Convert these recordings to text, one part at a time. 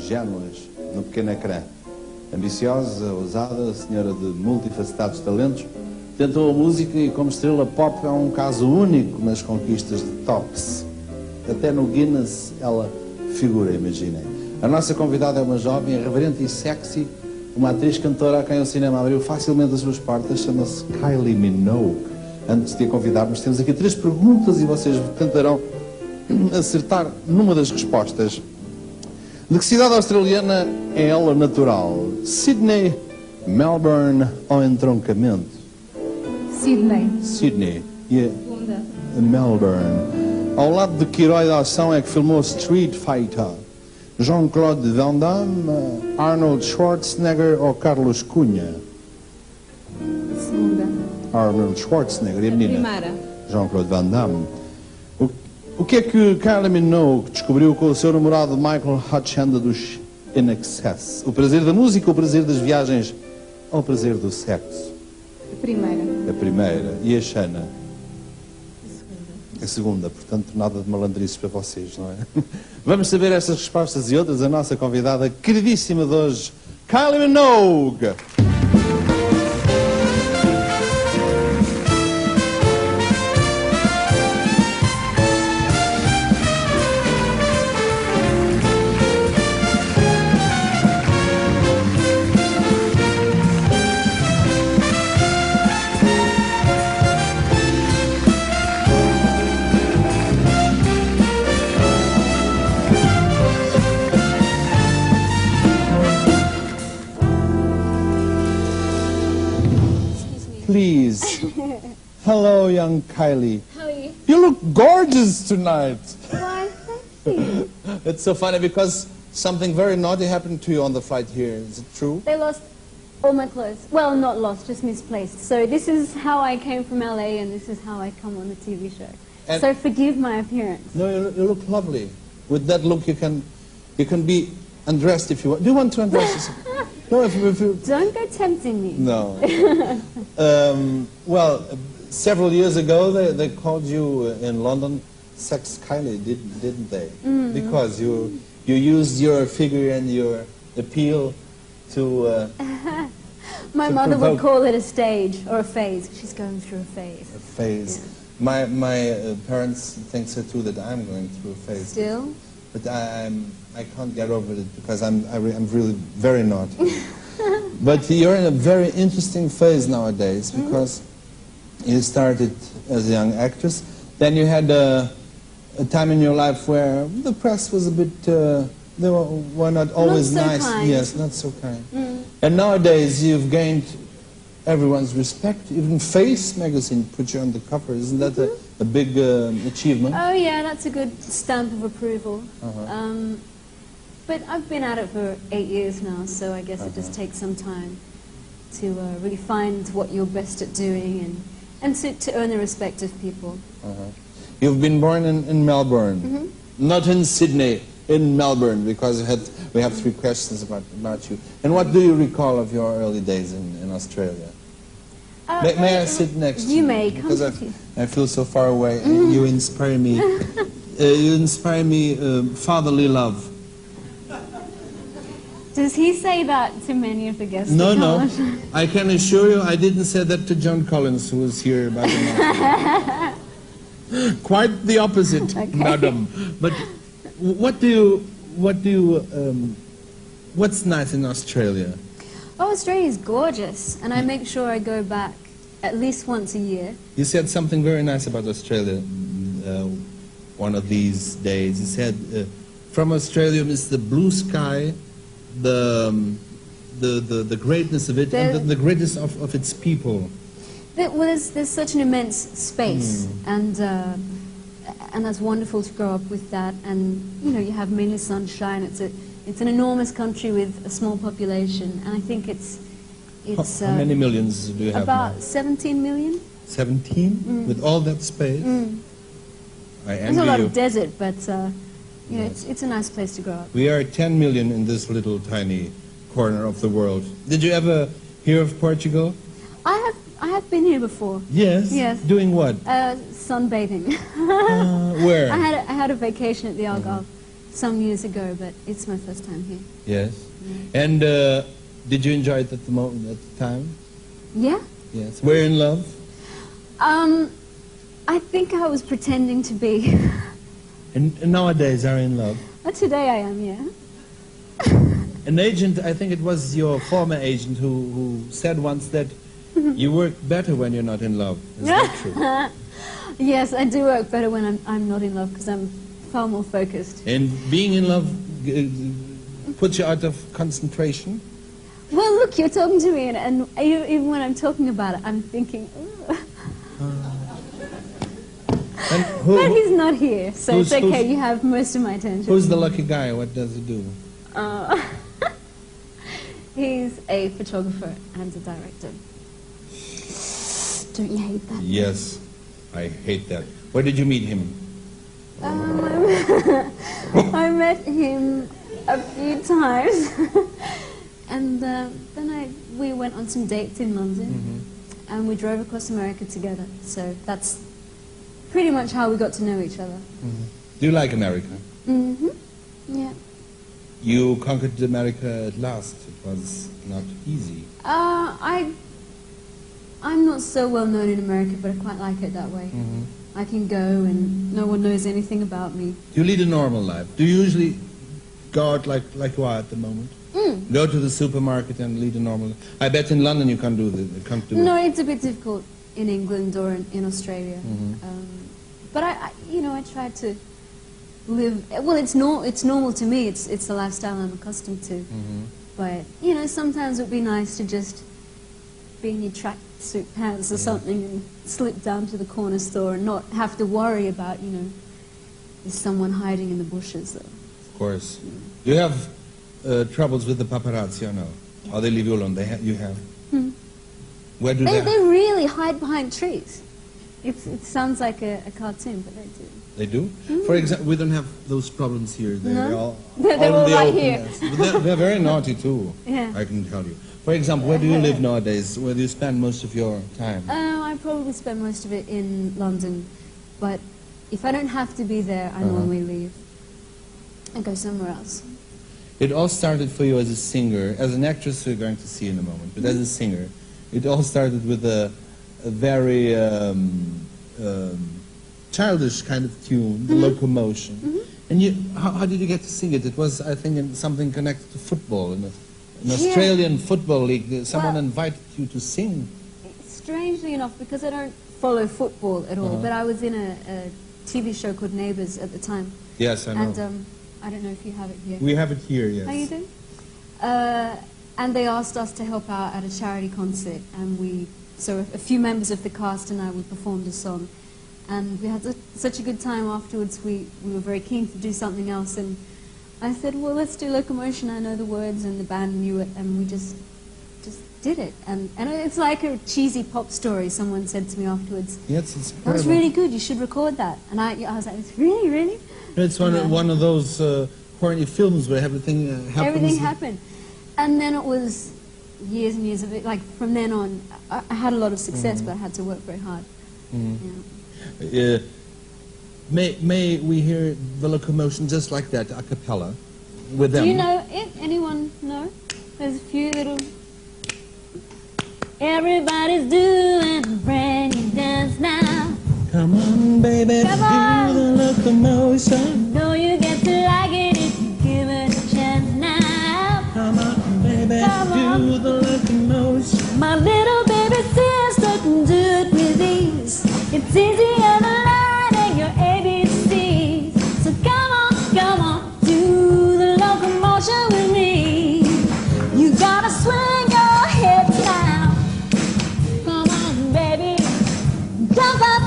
ingênuas no pequeno ecrã. Ambiciosa, ousada, senhora de multifacetados talentos, tentou a música e, como estrela pop, é um caso único nas conquistas de tops. Até no Guinness ela figura, imaginem. A nossa convidada é uma jovem, irreverente e sexy, uma atriz cantora a quem o cinema abriu facilmente as suas portas, chama-se Kylie Minogue. Antes de a convidarmos, temos aqui 3 perguntas e vocês tentarão acertar numa das respostas. De que cidade australiana é ela natural? Sydney, Melbourne ou entroncamento? Sydney. Sydney. Yeah. Melbourne. Ao lado de que herói da ação é que filmou Street Fighter? Jean-Claude Van Damme, Arnold Schwarzenegger ou Carlos Cunha? Segunda. Arnold Schwarzenegger. E a menina? Primeira. Jean-Claude Van Damme. O que é que Kylie Minogue descobriu com o seu namorado Michael Hutchender dos In Excess? O prazer da música, o prazer das viagens ou o prazer do sexo? A primeira. A primeira. E a Xana? A segunda. A segunda. Portanto, nada de malandrices para vocês, não é? Vamos saber estas respostas e outras. A nossa convidada queridíssima de hoje, Kylie Minogue. Please. Hello, young Kylie. How are you? You look gorgeous tonight. Why, thank you. It's so funny because something very naughty happened to you on the flight here. Is it true? They lost all my clothes. Well, not lost, just misplaced. So this is how I came from LA and this is how I come on the TV show. And so forgive my appearance. no, you look lovely. With that look, you can be undressed if you want. Do you want to undress yourself? No, if you... Don't go tempting me. No. Well, several years ago, they called you in London Sex Kylie, didn't they? Mm. Because you used your figure and your appeal to... My mother would call it a stage or a phase. She's going through a phase. A phase. Yeah. My parents think so too, that I'm going through a phase. Still? But I can't get over it because I'm really very naughty. But you're in a very interesting phase nowadays because you started as a young actress. Then you had a time in your life where the press was a bit, they were not always not so nice. Kind. Yes, not so kind. Mm. And nowadays you've gained everyone's respect. Even Face magazine put you on the cover. Isn't that a big achievement? Oh yeah, that's a good stamp of approval. But I've been at it for 8 years now, so I guess it just takes some time to really find what you're best at doing and to earn the respect of people. You've been born in Melbourne, not in Sydney, in Melbourne, because we have 3 questions about you. And what do you recall of your early days in Australia? May I sit next to you? You may. Because I feel so far away, and you inspire me. You inspire me fatherly love. Does he say that to many of the guests? No, no. I can assure you I didn't say that to John Collins, who was here about a month. Quite the opposite, madam. But what's nice in Australia? Oh, Australia's gorgeous, and I make sure I go back at least once a year. You said something very nice about Australia one of these days. You said, from Australia is the blue sky, the greatness of it, and the greatness of its people. There's such an immense space, and that's wonderful to grow up with that. And you know, you have mainly sunshine. It's an enormous country with a small population, and I think it's how many millions do you have about now? 17 million. 17 with all that space. I envy There's a lot you. of desert, but you know, it's a nice place to grow up. We are 10 million in this little tiny corner of the world. Did you ever hear of Portugal? I have been here before. Yes. Yes. Doing what? Sunbathing. Where? I had a vacation at the Algarve. some years ago, but it's my first time here. Yes. Yeah. And did you enjoy it at the moment, at the time? Yeah. Yes. Were you in love? I think I was pretending to be. And nowadays are in love? But today I am, yeah. An agent, I think it was your former agent who said once that you work better when you're not in love. Is that true? Yes, I do work better when I'm not in love because I'm far more focused. And being in love puts you out of concentration? Well, look, you're talking to me, and even when I'm talking about it, I'm thinking, ooh. But he's not here, so it's okay. You have most of my attention. Who's the lucky guy? What does he do? He's a photographer and a director. Don't you hate that? Yes, I hate that. Where did you meet him? I met him a few times, and then we went on some dates in London, and we drove across America together. So that's pretty much how we got to know each other. Do you like America? Yeah. You conquered America at last. It was not easy. I'm not so well known in America, but I quite like it that way. I can go and no one knows anything about me. Do you lead a normal life? Do you usually go out like you are at the moment? Go to the supermarket and lead a normal life? I bet in London you can't do it. No, it's a bit difficult in England or in Australia. But I try to live. Well, it's normal to me. It's the lifestyle I'm accustomed to. But sometimes it would be nice to just be in your tracksuit pants or something and slip down to the corner store and not have to worry about is someone hiding in the bushes. Though. Of course. You have troubles with the paparazzi, or no? Or they leave you alone? You have. Where do they? They really hide behind trees. It sounds like a cartoon, but they do. They do? For example, we don't have those problems here. They're all right here. They're very naughty too, Yeah. I can tell you. For example, where do you live nowadays? Where do you spend most of your time? I probably spend most of it in London, but if I don't have to be there, I normally leave and go somewhere else. It all started for you as a singer, as an actress we're going to see in a moment, but as a singer, it all started with a very childish kind of tune, the Locomotion. And how did you get to sing it? It was, I think, something connected to football. In an Australian football league, someone invited you to sing. Strangely enough, because I don't follow football at all, but I was in a TV show called Neighbours at the time. Yes, I know. And I don't know if you have it here. We have it here, yes. How you doing? And they asked us to help out at a charity concert, and so a few members of the cast and I, we performed a song. And we had such a good time afterwards, we were very keen to do something else. And I said, well, let's do Locomotion. I know the words and the band knew it, and we just did it. And it's like a cheesy pop story, someone said to me afterwards. Yes, it's that was really good, you should record that. And I was like, really? It's one of those corny films where everything happens. Everything happened. And then it was years and years of it. Like, from then on, I had a lot of success, but I had to work very hard. May we hear the Locomotion just like that, a cappella, with them? Do you know it? Anyone know? There's a few little... Everybody's doing a brand new dance now. Come on, baby, Come on. do the Locomotion. Know you get to like it if you give it a chance now. Come on, baby, do the Locomotion. My little baby sister can do it with ease. It's easier than learning your ABCs. So come on, do the locomotion with me. You gotta swing your hips now. Come on, baby, jump up,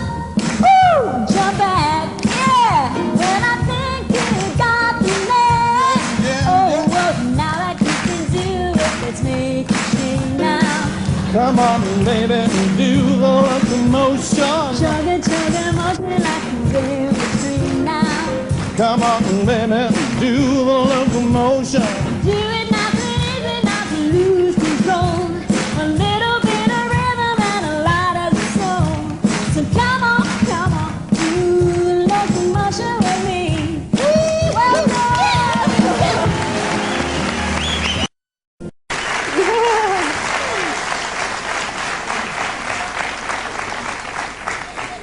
woo, jump back, yeah. When I think you got me there, well, now that you can do it, let's make it sing now. Come on, baby, do the Locomotion. Chugga, motion like a river stream now. Come on, baby, do the Locomotion. Do it not to easy, not to lose control. A little bit of rhythm and a lot of soul. So come on, do the locomotion with me. Well,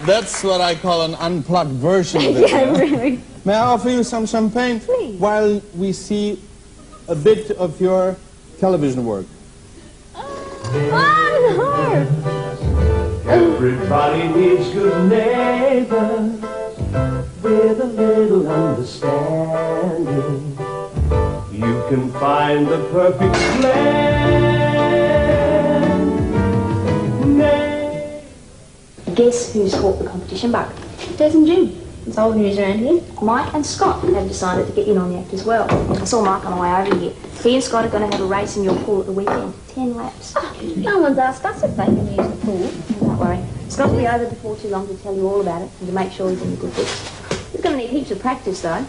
That's what I call an unplugged version of it. Yeah, really. May I offer you some champagne? Please. While we see a bit of your television work. Oh, no! Everybody needs good neighbors with a little understanding. You can find the perfect blend. Guess who's caught the competition bug? Des and Jim. It's old news around here. Mike and Scott have decided to get in on the act as well. I saw Mike on the way over here. He and Scott are going to have a race in your pool at the weekend. 10 laps. No one's asked us if they can use the pool. Don't worry. Scott will be over before too long to tell you all about it and to make sure he's in the good books. He's going to need heaps of practice, though.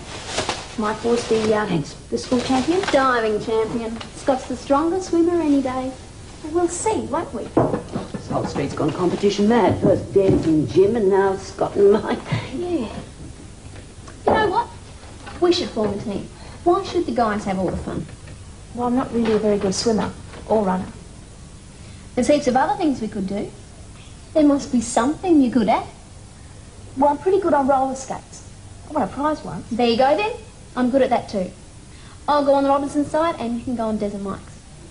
Mike was the school champion. Diving champion. Scott's the strongest swimmer any day. We'll see, won't we? This whole street's gone competition mad. First Des and Jim and now Scott and Mike. Yeah. You know what? We should form a team. Why should the guys have all the fun? Well, I'm not really a very good swimmer or runner. There's heaps of other things we could do. There must be something you're good at. Well, I'm pretty good on roller skates. I won a prize once. There you go then. I'm good at that too. I'll go on the Robinson side and you can go on Des and Mike's.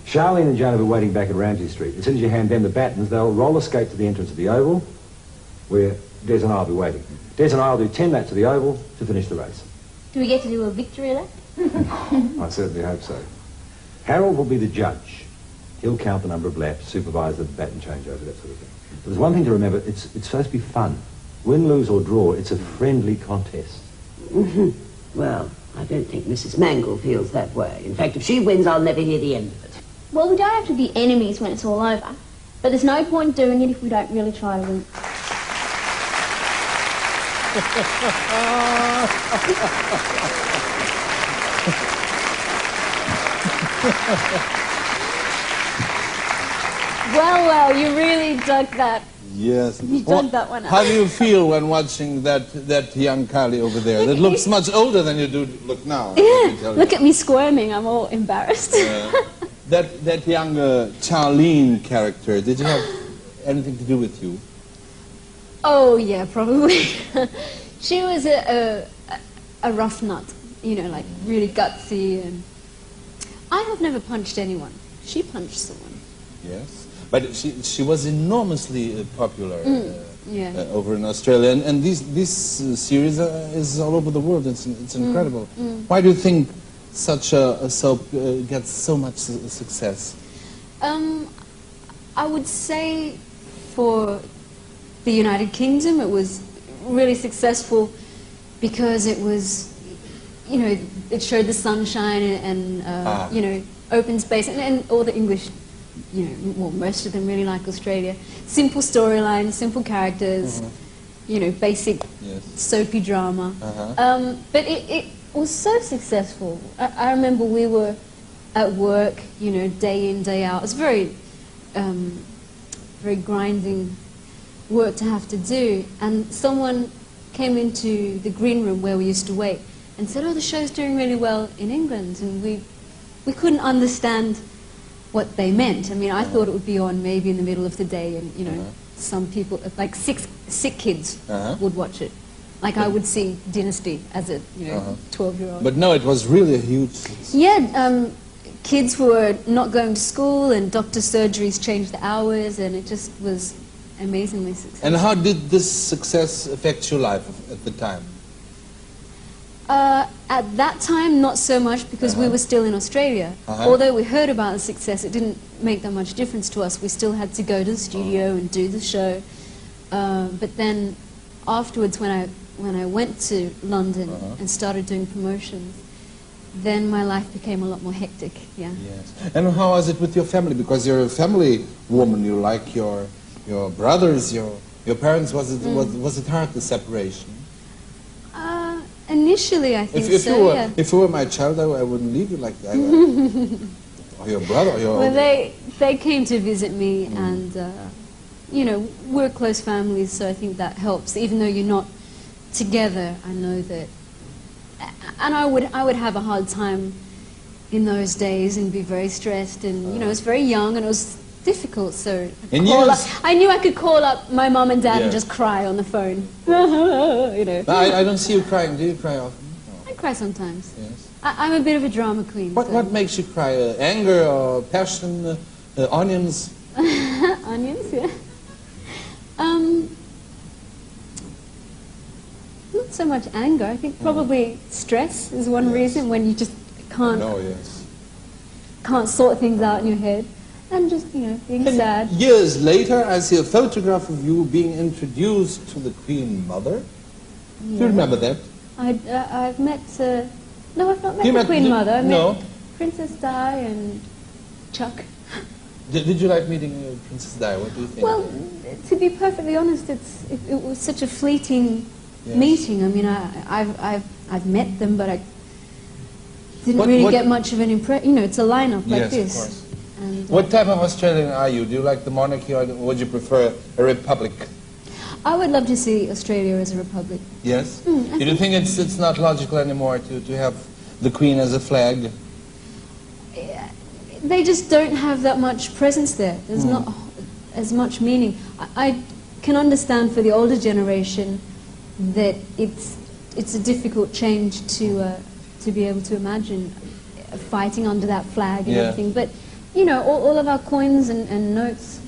Charlene and Joan will be waiting back at Ramsay Street. As soon as you hand them the batons, they'll roller skate to the entrance of the Oval, where Des and I will be waiting. Des and I will do 10 laps of the Oval to finish the race. Do we get to do a victory lap? I certainly hope so. Harold will be the judge. He'll count the number of laps, supervise the baton changeover, that sort of thing. But there's one thing to remember, it's supposed to be fun. Win, lose or draw, it's a friendly contest. Well, I don't think Mrs. Mangle feels that way. In fact, if she wins, I'll never hear the end of it. Well, we don't have to be enemies when it's all over. But there's no point doing it if we don't really try to win. Well, you really dug that. Yes. You dug that one out. How do you feel when watching that young Kylie over there? That looks much older than you do look now. Yeah, look at me squirming. I'm all embarrassed. That young Charlene character, did you have anything to do with you? Oh, yeah, probably. She was a rough nut, you know, like really gutsy. And I have never punched anyone. She punched someone. Yes. But she was enormously popular yeah. over in Australia. And this series is all over the world. It's incredible. Why do you think such a soap gets so much success? I would say for the United Kingdom it was really successful because it was, you know, it showed the sunshine and you know, open space and all the English, you know, well, most of them really like Australia. Simple storylines, simple characters, you know, basic soapy drama. But it was so successful. I remember we were at work, you know, day in, day out. It was very, very grinding work to have to do. And someone came into the green room where we used to wait and said, oh, the show's doing really well in England. And we couldn't understand what they meant. I mean, I thought it would be on maybe in the middle of the day and, you know, some people, like sick kids would watch it. Like I would see Dynasty as a, you know, 12-year-old. But no, it was really a huge success. Yeah, kids were not going to school and doctor surgeries changed the hours and it just was amazingly successful. And how did this success affect your life at the time? At that time, not so much because we were still in Australia. Although we heard about the success, it didn't make that much difference to us. We still had to go to the studio and do the show. But then afterwards, when I went to London and started doing promotions, then my life became a lot more hectic, yeah. Yes. And how was it with your family? Because you're a family woman, you like your brothers, your parents. Was it hard, the separation? Initially, I think yeah. If you were my child, I wouldn't leave you like that. Or your brother, or your... Well, they came to visit me and, you know, we're close families, so I think that helps. Even though you're not together, I know that... And I would have a hard time in those days and be very stressed and, you know, I was very young and it was difficult, so And I knew I could call up my mum and dad Yeah. and just cry on the phone. You know. I don't see you crying. Do you cry often? I cry sometimes. Yes. I'm a bit of a drama queen. so. What makes you cry? Anger or passion? Onions? Onions, yeah. Not so much anger. I think probably stress is one reason when you just Yes. can't sort things out in your head, and just being sad. Years later, I see a photograph of you being introduced to the Queen Mother. Do you remember that? I've met. No, I've not met You the met Queen the- Mother. I no. met Princess Di and Chuck. Did you like meeting Princess Di? What do you think? Well, to be perfectly honest, it was such a fleeting meeting. I mean, I've met them, but I didn't really get much of an impression. It's a lineup like Yes, of this. course. And, What type of Australian are you? Do you like the monarchy or would you prefer a republic? I would love to see Australia as a republic. Yes? I Do you think it's not logical anymore to have the Queen as a flag? They just don't have that much presence there. There's not as much meaning. I can understand for the older generation that it's a difficult change to be able to imagine fighting under that flag and everything. But all of our coins and notes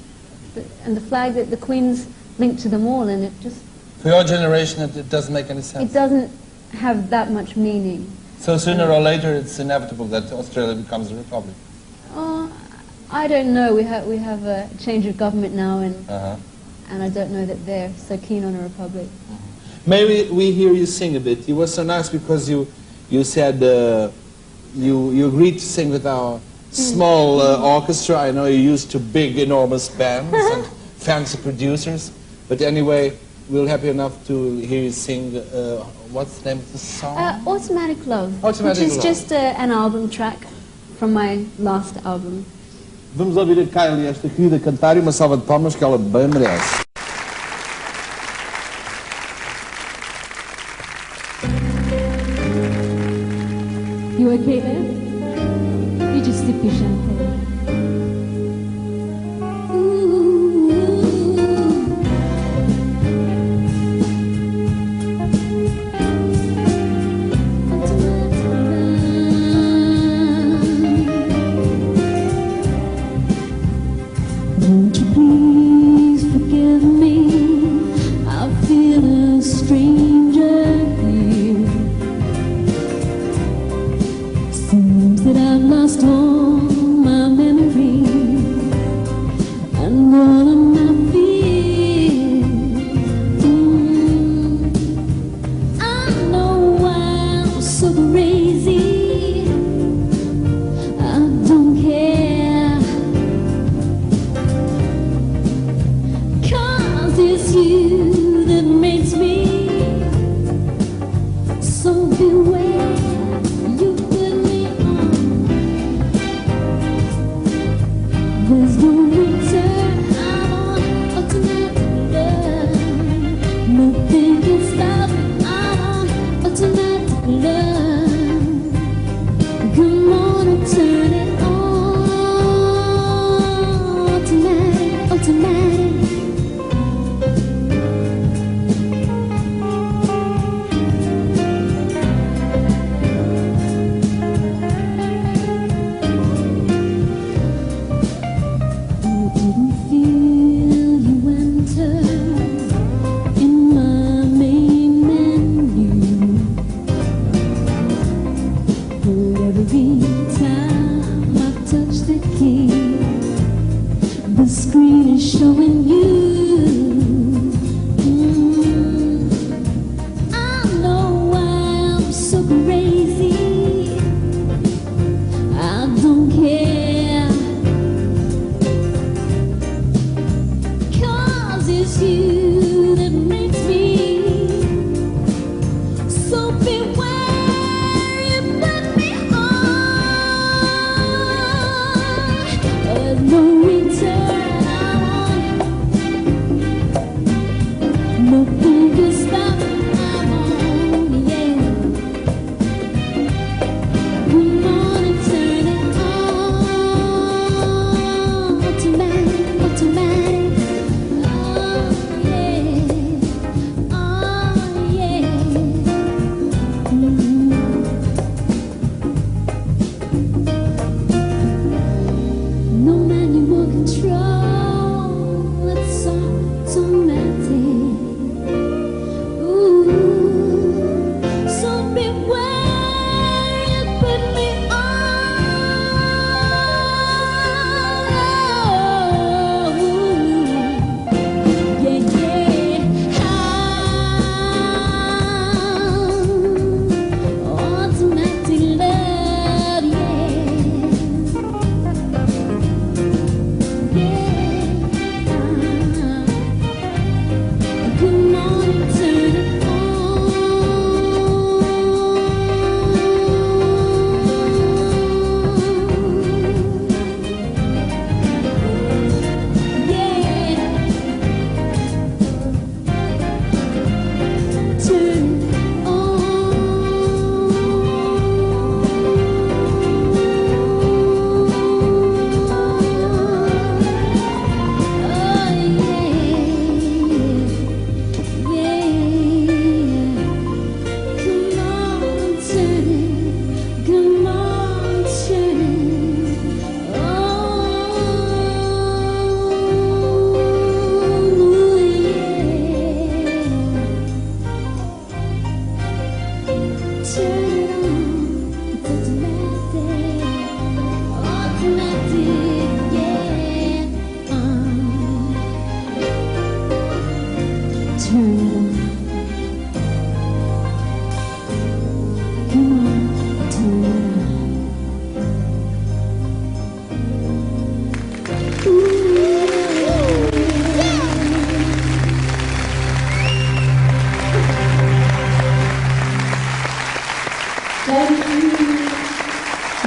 and the flag that the Queen's linked to them all, and it just For your generation, it doesn't make any sense. it doesn't have that much meaning. So sooner or later, it's inevitable that Australia becomes a republic. I don't know. We have a change of government now, and Uh-huh. and I don't know that they're so keen on a republic. Maybe we hear you sing a bit. You were so nice because you said you agreed to sing with our small orchestra. I know you're used to big, enormous bands and fancy producers. But anyway, we'll happy enough to hear you sing. What's the name of the song? Automatic Love, Automatic which is Love. just an album track from my last album. Vamos ouvir a Kylie, esta querida cantar, e uma salva de palmas que ela bem merece. You okay there? You just sip your champagne. Won't you please forgive me? I feel a stranger here. Seems that I've lost all my memory and all of my fears. I know I'm so crazy. I don't care, 'cause it's you that makes me so beware. You put me on. There's no return. I'm on automatic love. Nothing can stop me. I'm on automatic love. Come on and turn it on. Automatic, automatic. I didn't feel you enter in my main menu, but every time I touch the key, the screen is showing you. I know I'm so crazy. I don't care, 'cause it's you that makes me so beware. You put me on. There's no return. I'm on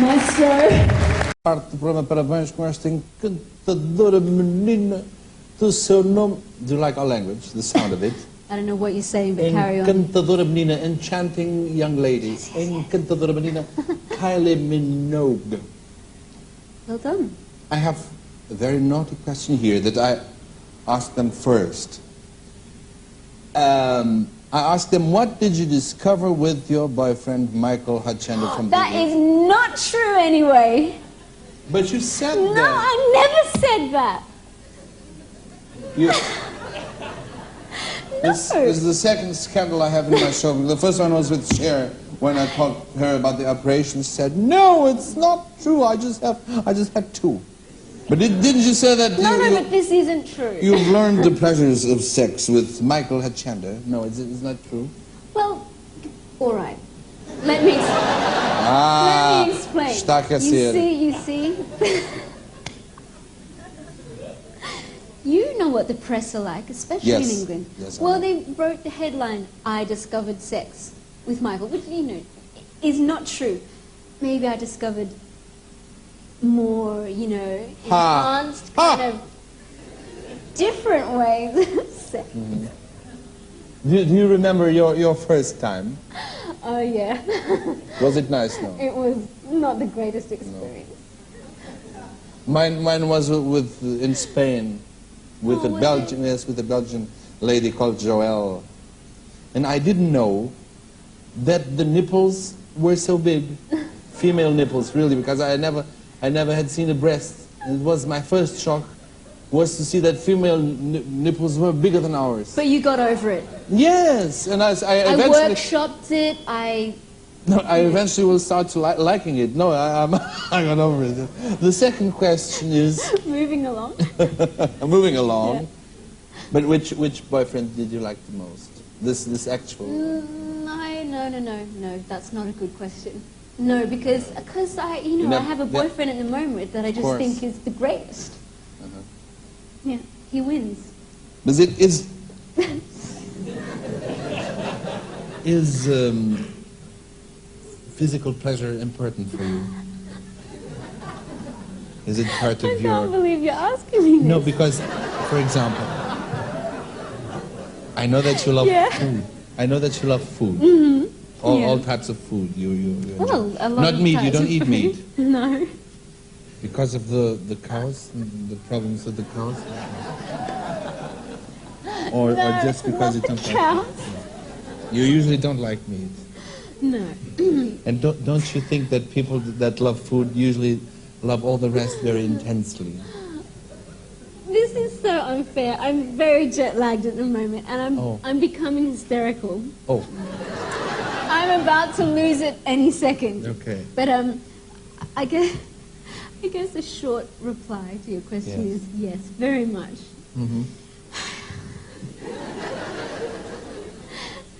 Maestro. Parte do programa Parabéns com esta encantadora menina do seu nome. Do you like our language, the sound of it? I don't know what you're saying, but carry on. Encantadora menina, enchanting young lady. Yes, yes, yes. Encantadora menina, Kylie Minogue. Well done. I have a very naughty question here that I asked them first. I asked them, what did you discover with your boyfriend, Michael Hutchender from That the... is not true anyway. But you said No, that. I never said that. You... This is the second scandal I have in my show. The first one was with Cher, when I talked to her about the operation. She said, "No, it's not true. I just had two." But didn't you say that? No, but this isn't true. You've learned the pleasures of sex with Michael Hutchender. No, it's not true. Well, all right. Let me explain. Está a aquecer. You see. You know what the press are like, especially Yes. in England. Yes, I Well, know. they wrote the headline, "I discovered sex with Michael," which, is not true. Maybe I discovered more, enhanced, kind of different ways of sex. Do you remember your first time? Oh, yeah. Was it nice? No. It was not the greatest experience. Mine was in Spain, with Oh, a was Belgian, yes, with a Belgian lady called Joelle, and I didn't know that the nipples were so big, female nipples, really, because I never had seen a breast. It was my first shock, was to see that female nipples were bigger than ours. But you got over it. Yes, and I I eventually. workshopped it. No, I eventually will start to liking it. No, I got over it. The second question is, Moving along. moving along, Yeah. but which boyfriend did you like the most? This actual? No, that's not a good question. No, because I have a boyfriend at the moment that I just course. think is the greatest. Yeah, he wins. But it is physical pleasure important for you? Is it part I of can't your? believe you're asking me this. No, because, for example, I know that you love Yeah. food. I know that you love food. Yeah. All types of food. You Well, a lot not of meat. You types don't of eat food. meat No. because of the cows, and the problems with the cows, or No, just because you not don't the like cows. meat. You usually don't like meat. No. And don't you think that people that love food usually love all the rest very intensely? This is so unfair. I'm very jet lagged at the moment, and Oh. I'm becoming hysterical. Oh, I'm about to lose it any second. okay. But I guess a short reply to your question Yes. is yes, very much.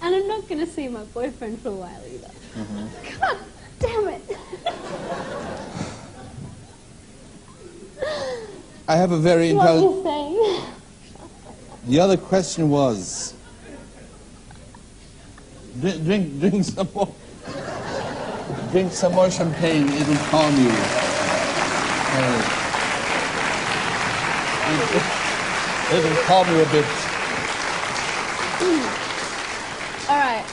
And I'm not going to see my boyfriend for a while either. God damn it! I have a very What are intelligent. you saying? The other question was. Drink some more. Drink some more champagne. It'll calm you. It'll calm you a bit. All right.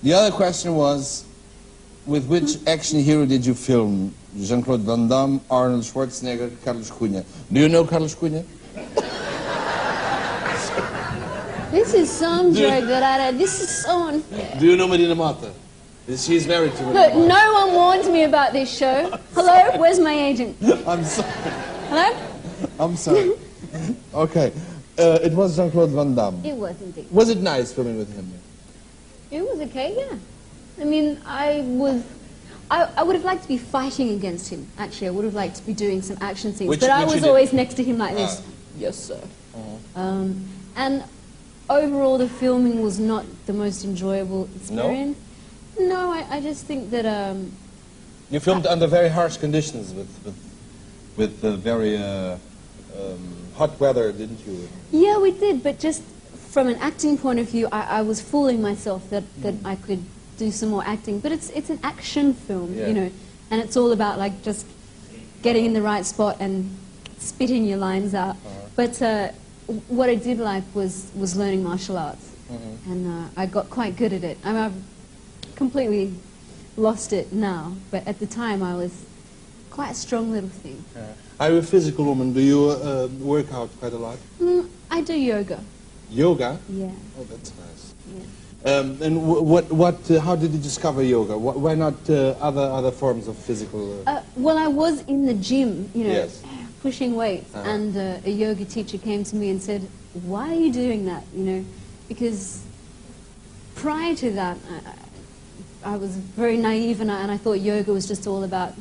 The other question was, with which action hero did you film? Jean-Claude Van Damme, Arnold Schwarzenegger, Carlos Cunha. Do you know Carlos Cunha? This is some joke that I don't. This is so unfair. Do you know Marina Mata? She's married to Marina Look, Mata. no one warned me about this show. Hello, where's my agent? I'm sorry. Hello? I'm sorry. Okay. It was Jean-Claude Van Damme. It was indeed. Was it nice filming with him? It was okay, yeah. I mean, I would have liked to be fighting against him, actually. I would have liked to be doing some action scenes. But I which you was did? always next to him like this. Yes, sir. And overall, the filming was not the most enjoyable experience. No, I just think that... You filmed under very harsh conditions with very hot weather, didn't you? Yeah, we did, but just from an acting point of view, I was fooling myself that I could do some more acting. But it's an action film, Yeah. you know, and it's all about like just getting in the right spot and spitting your lines out. But what I did like was learning martial arts, and I got quite good at it. I mean, I've completely lost it now, but at the time I was quite a strong little thing. Are you a physical woman? Do you work out quite a lot? I do yoga. Yoga? Yeah. Oh, that's nice. Yeah. And how did you discover yoga? Why not other forms of physical? Well, I was in the gym, you know, Yes. pushing weights, and a yoga teacher came to me and said, "Why are you doing that?" You know, because prior to that, I was very naive, and I thought yoga was just all about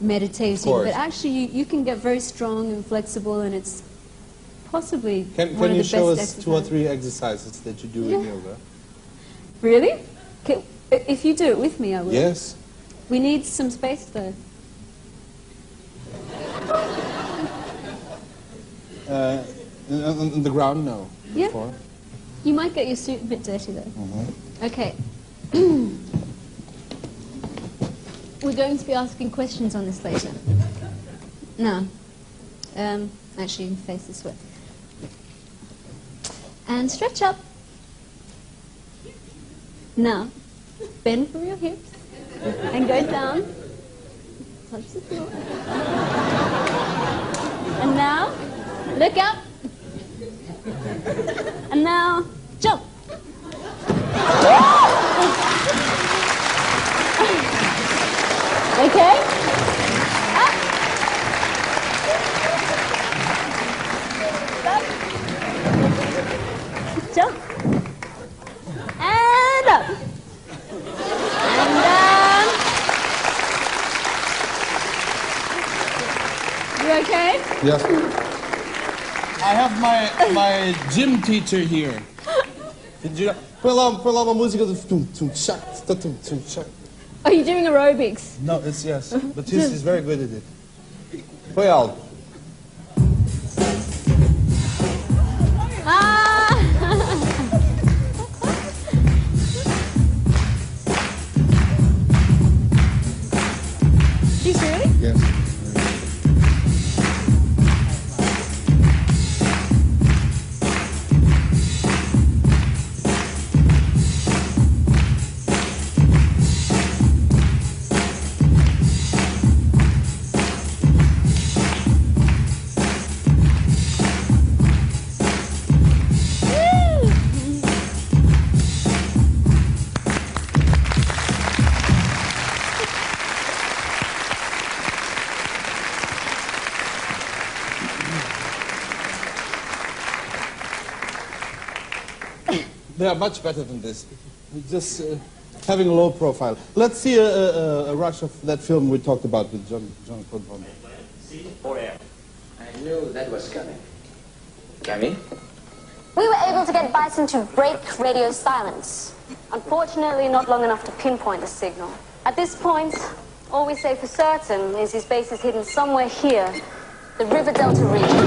meditating. course. But actually, you can get very strong and flexible, and it's possibly Can one of you the show best us 2 or exercises. 3 exercises that you do in yoga? Really? Okay, if you do it with me, I will. Yes. We need some space, though. On the ground, no. Yeah. Before. You might get your suit a bit dirty, though. Okay. We're going to be asking questions on this later. No. Actually, you can face this way. And stretch up. Now, bend from your hips and go down. Touch the floor. And now, look up. And now, jump. Okay? Up. Up. Jump. And up. And down. You okay? Yes. I have my gym teacher here. Did you? Põe lá uma música do tum tum tchac, tum tum tchac. Are you doing aerobics? No, it's yes, but he's very good at it. Põe alto. Ah! She's really? Yes. They are much better than this. Just having a low profile. Let's see a rush of that film we talked about with Jean-Claude Van Damme. I knew that was coming. Cammy? We were able to get Bison to break radio silence. Unfortunately, not long enough to pinpoint the signal. At this point, all we say for certain is his base is hidden somewhere here, the River Delta region.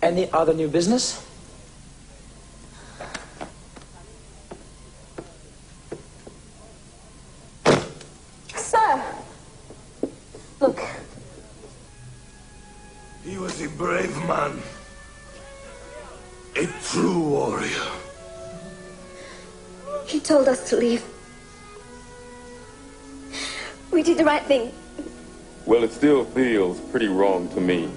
Any other new business? Sir! Look, He was a brave man. A true warrior. he told us to leave. We did the right thing. Well, it still feels pretty wrong to me.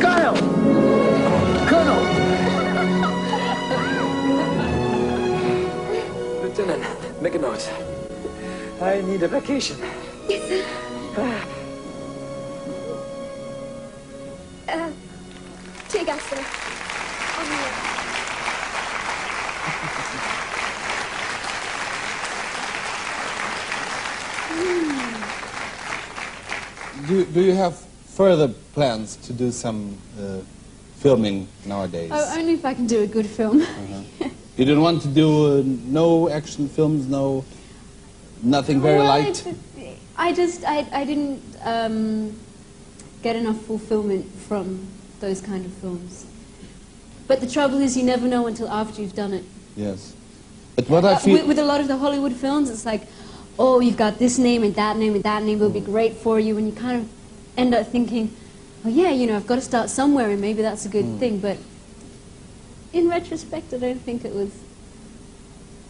Colonel! Colonel! Lieutenant, make a note. I need a vacation. Yes, sir. Tear gas, sir. On the way. Do you have further plans to do some filming nowadays? Oh, only if I can do a good film. You don't want to do no action films, no Nothing very light? I didn't get enough fulfillment from those kind of films. But the trouble is, you never know until after you've done it. Yes. But what I feel... With a lot of the Hollywood films, it's like, oh, you've got this name and that name and that name, it'll be great for you, and you kind of end up thinking, oh yeah, you know, I've got to start somewhere, and maybe that's a good thing, but in retrospect, I don't think it was,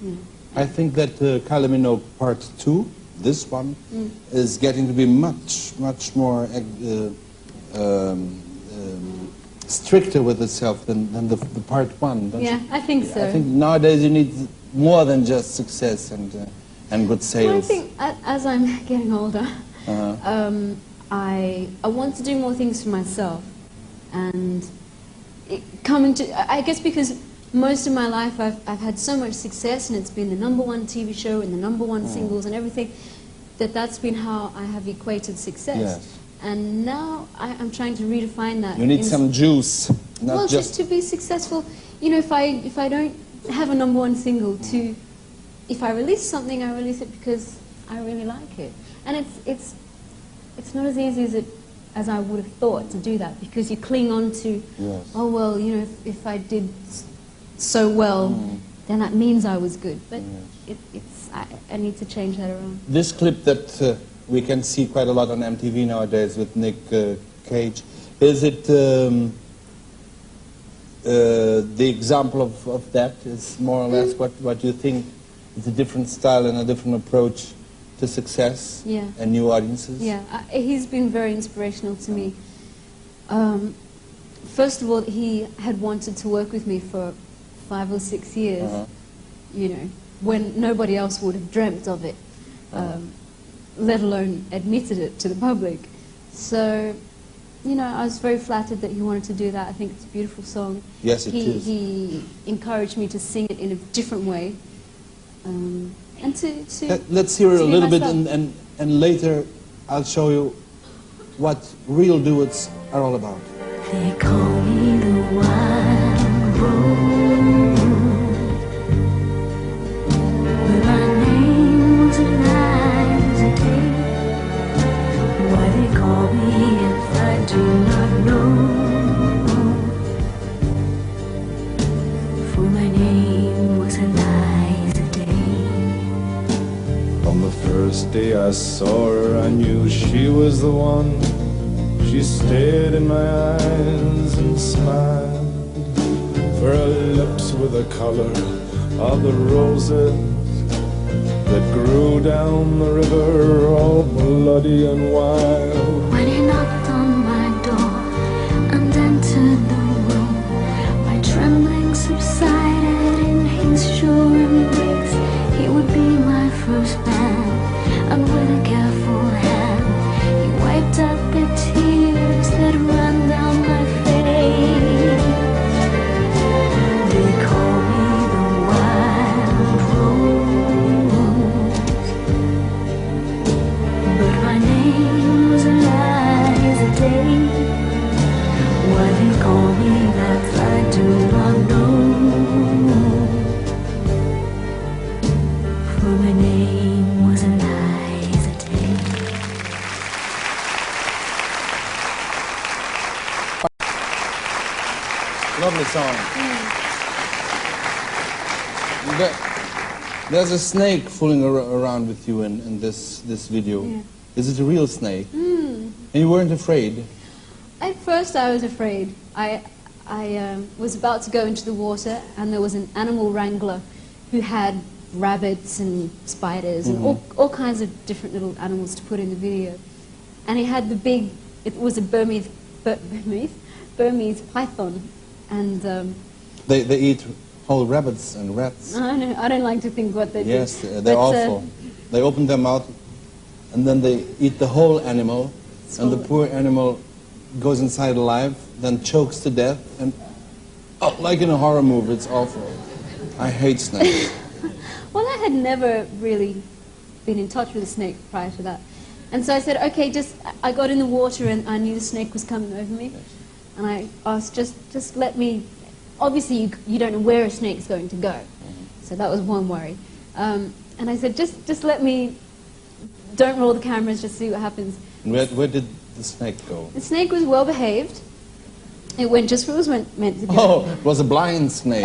you know. I think that Kylie Minogue Part 2, this one, is getting to be much more stricter with itself than the Part 1, don't you? Yeah, I think so. I think nowadays you need more than just success and good sales. Well, I think as I'm getting older, I want to do more things for myself, and I guess because most of my life I've had so much success, and it's been the #1 TV show and the #1 singles and everything, that's been how I have equated success. Yes. And now I'm trying to redefine that. You need some juice, not well, just to be successful. You know, if I don't have a #1 single, if I release something, I release it because I really like it. And it's not as easy as I would have thought to do that, because you cling on to, oh well, you know, if I did so well, then that means I was good. But I need to change that around. This clip that we can see quite a lot on MTV nowadays with Nick Cage, is it the example of that? Is more or less what you think is a different style and a different approach to success and new audiences? Yeah, he's been very inspirational to me. First of all, he had wanted to work with me for 5 or 6 years, you know, when nobody else would have dreamt of it, let alone admitted it to the public. So, you know, I was very flattered that he wanted to do that. I think it's a beautiful song. Yes, it is. He encouraged me to sing it in a different way. And let's hear it a little bit, myself. and later I'll show you what real duets are all about. They call me the wild rose, but my name was alive today. Why they call me if I do not know, for my name was alive today. On the first day I saw her, I knew she was the one. She stared in my eyes and smiled, for her lips were the color of the roses that grew down the river, all bloody and wild. When he knocked on my door and entered the room, my trembling subsided in his sure embrace. He would be my first man, and with a careful hand he wiped out the tears that ran down my face. They call me the wild rose, but my name was Eliza Day. Why they call me that I do not know, for my name was Eliza Day. Lovely song. There's a snake fooling around with you in this video. Yeah. Is it a real snake? And you weren't afraid? At first I was afraid. I was about to go into the water, and there was an animal wrangler who had rabbits and spiders and all kinds of different little animals to put in the video. And he had the big, it was a Burmese python. And They eat whole rabbits and rats. I don't like to think what they do. Yes, they're awful. They open their mouth and then they eat the whole animal, and the poor animal goes inside alive, then chokes to death, and like in a horror movie, it's awful. I hate snakes. Well, I had never really been in touch with a snake prior to that. And so I said, okay, I got in the water and I knew the snake was coming over me. And I asked, just let me, obviously you don't know where a snake's going to go. So that was one worry. And I said, just let me don't roll the cameras, just see what happens. And where did the snake go? The snake was well behaved. It went just where it was meant to go. Oh, it was a blind snake.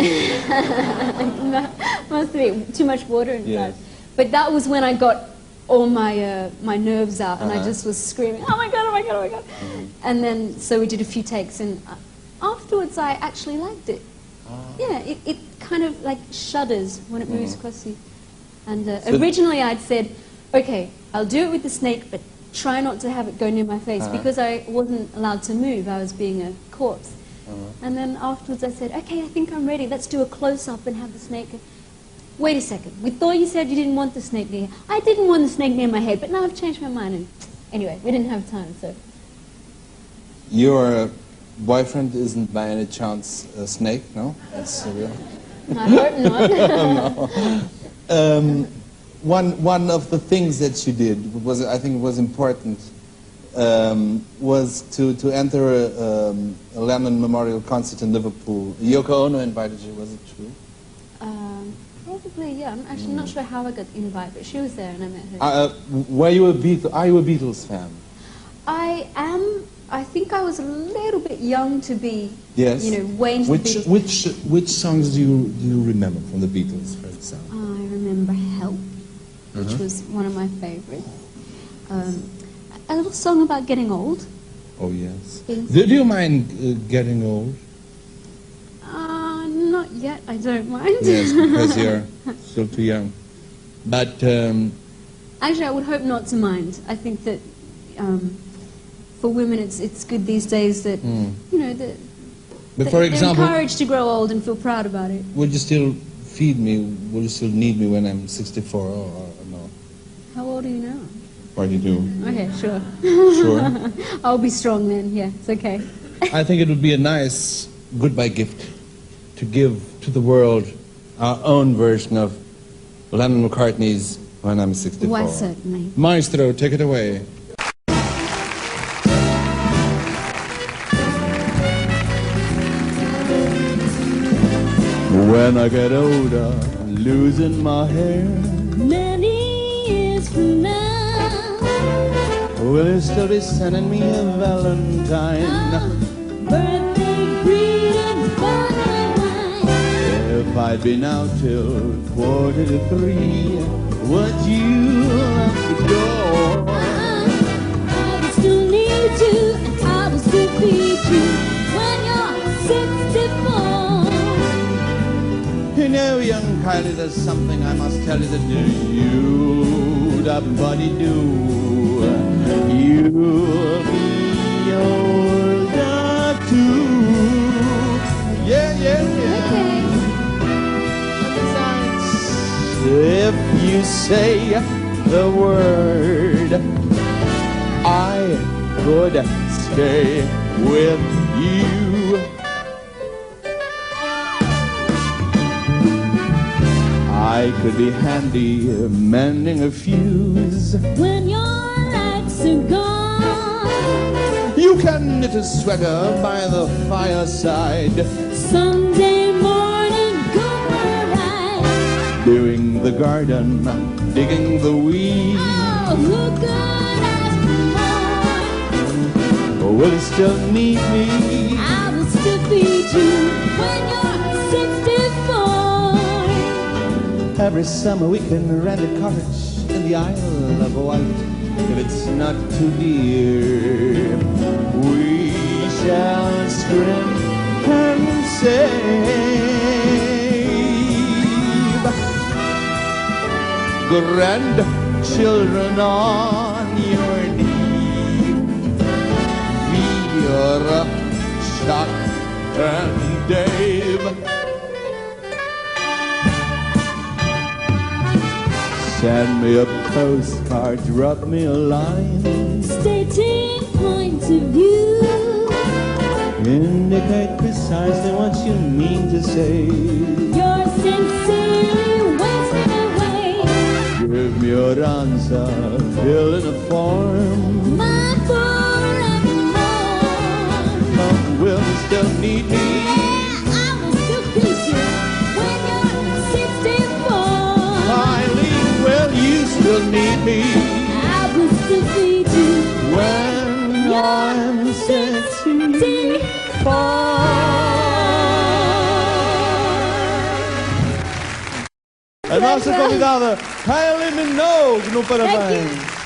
Must be too much water inside. Yes. But that was when I got all my my nerves out, and I just was screaming, "Oh my god! Oh my god! Oh my god!" And then so we did a few takes, and afterwards I actually liked it. Yeah, it kind of like shudders when it moves across you. And originally I'd said, okay, I'll do it with the snake, but try not to have it go near my face, because I wasn't allowed to move. I was being a corpse. And then afterwards I said, okay, I think I'm ready. Let's do a close-up and have the snake. Wait a second. We thought you said you didn't want the snake near. I didn't want the snake near my head, but now I've changed my mind. And anyway, we didn't have time, so. Your boyfriend isn't by any chance a snake, no? That's real. I hope not. No. One of the things that you did was, I think, was important, was to enter a Lennon Memorial Concert in Liverpool. Yoko Ono invited you. Was it true? Probably, yeah. I'm actually not sure how I got the invite, but she was there and I met her. Are you a Beatles fan? I am. I think I was a little bit young to be, Yes. way into the Beatles. Which songs do you remember from the Beatles, for example? I remember Help, which was one of my favorites. A little song about getting old. Oh, yes. Do you mind getting old? Not yet, I don't mind. Yes, because you're still too young. But actually, I would hope not to mind. I think that for women, it's good these days that that for example, they're encouraged to grow old and feel proud about it. Would you still feed me? Will you still need me when I'm 64 or no? How old are you now? 42. Okay, sure. Sure. I'll be strong then. Yeah, it's okay. I think it would be a nice goodbye gift to give to the world our own version of Lennon McCartney's When I'm 64. Why, certainly. Maestro, take it away. When I get older, losing my hair, Many years from now, will you still be sending me a Valentine? birthday greetings by wine. If I'd been out till 2:45, would you lock the door? I will still need you, and I will still feed you when you're 64. You know, young Kylie, there's something I must tell you that you, that buddy, do. You'll be older too. Yeah, yeah, yeah. Okay. Besides, if you say the word, I could stay with you. I could be handy mending a fuse. When your lights are gone, You can knit a sweater by the fireside, Sunday morning go for a ride. doing the garden, digging the weeds. Oh, who could ask for more? Will you still need me? I will still feed you when you're 64. Every summer we can rent a cottage in the Isle of Wight. If it's not too dear, we shall scrimp and save. Grandchildren on your knee, Vera, Chuck, and Dave. Send me a postcard, drop me a line. Stating point of view, Indicate precisely what you mean to say. you're sincerely wasting away. Give me your answer, fill in a form. My forevermore. Will you still need me? I will still feed you when you're 64. Kylie, will you still need me? I nossa convidada Kylie Minogue no Parabéns.